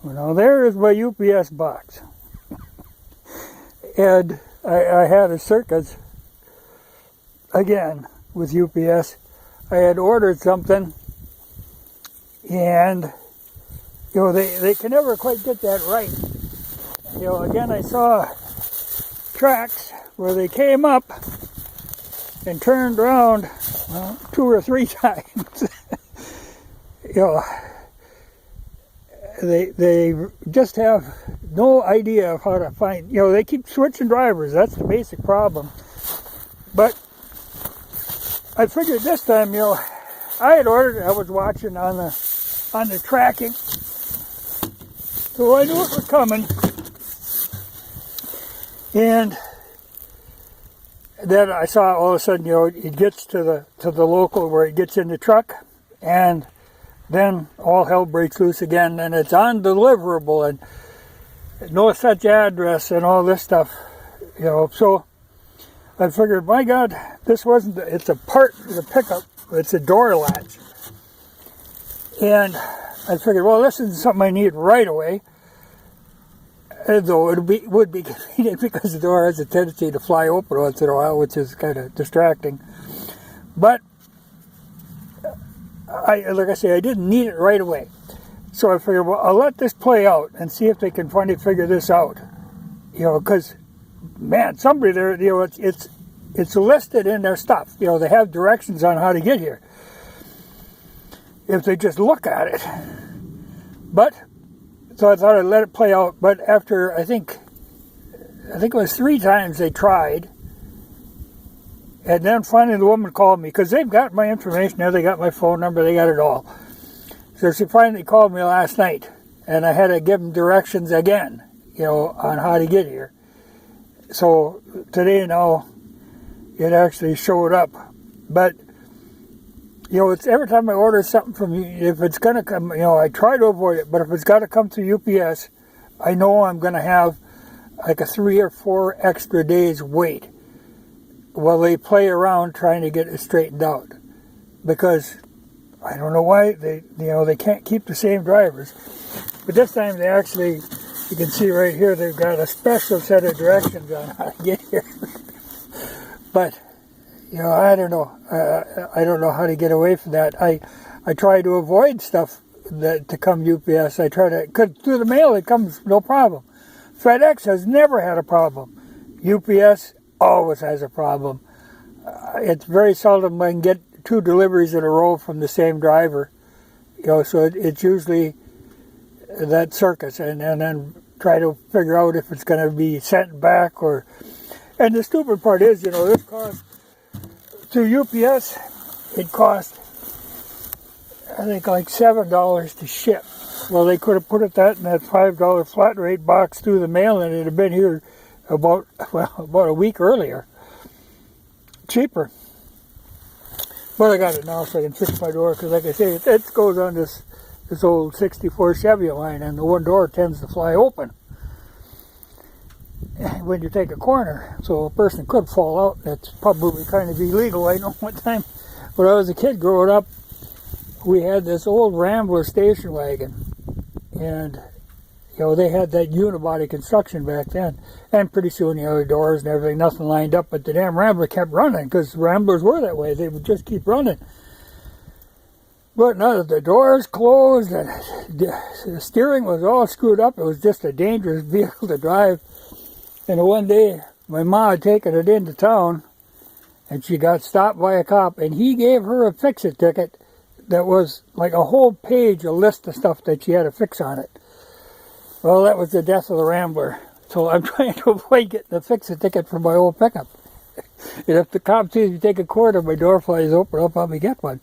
Well, now there is my UPS box. And I had a circus, again, with UPS. I had ordered something, and, they can never quite get that right. Again, I saw tracks where they came up and turned around, well, 2 or 3 times. They just have no idea of how to find, they keep switching drivers. That's the basic problem. But I figured this time, I had ordered, I was watching on the tracking, so I knew it was coming. And then I saw all of a sudden, it gets to the local where it gets in the truck, and then all hell breaks loose again, and it's undeliverable and no such address and all this stuff, So I figured, my God, this wasn't, it's a part of the pickup, it's a door latch. And I figured, well, this isn't something I need right away. Though it would be convenient because the door has a tendency to fly open once in a while, which is kind of distracting. But, like I say, I didn't need it right away. So I figured, well, I'll let this play out and see if they can finally figure this out. Because, man, somebody there, it's listed in their stuff. They have directions on how to get here, if they just look at it. But, so I thought I'd let it play out. But after, I think it was 3 times they tried. And then finally the woman called me, because they've got my information there, they got my phone number, they got it all. So she finally called me last night, and I had to give them directions again, on how to get here. So today now, it actually showed up. But, it's every time I order something from you, if it's going to come, I try to avoid it, but if it's got to come through UPS, I know I'm going to have like a 3 or 4 extra days wait while they play around trying to get it straightened out. Because I don't know why they can't keep the same drivers. But this time they actually, you can see right here, they've got a special set of directions on how to get here. But, I don't know. I don't know how to get away from that. I try to avoid stuff to come UPS. I try to, cause through the mail it comes no problem. FedEx has never had a problem. UPS always has a problem. It's very seldom I can get 2 deliveries in a row from the same driver. So it's usually that circus, and then try to figure out if it's going to be sent back or. And the stupid part is, this cost through UPS, it cost, I think, like $7 to ship. Well, they could have put that in that $5 flat rate box through the mail, and it'd have been here about a week earlier. Cheaper. But I got it now so I can fix my door, because like I say, it goes on this old 64 Chevy line, and the one door tends to fly open when you take a corner, so a person could fall out. That's probably kind of illegal. I know one time when I was a kid growing up, we had this old Rambler station wagon, and they had that unibody construction back then, and pretty soon the doors and everything, nothing lined up, but the damn Rambler kept running, because Ramblers were that way. They would just keep running. But now the doors closed, and the steering was all screwed up. It was just a dangerous vehicle to drive. And one day, my mom had taken it into town, and she got stopped by a cop, and he gave her a fix-it ticket that was like a whole page, a list of stuff that she had to fix on it. Well, that was the death of the Rambler. So I'm trying to avoid getting a fix-it ticket for my old pickup. And if the cop sees me take a quarter, my door flies open, I'll probably get one.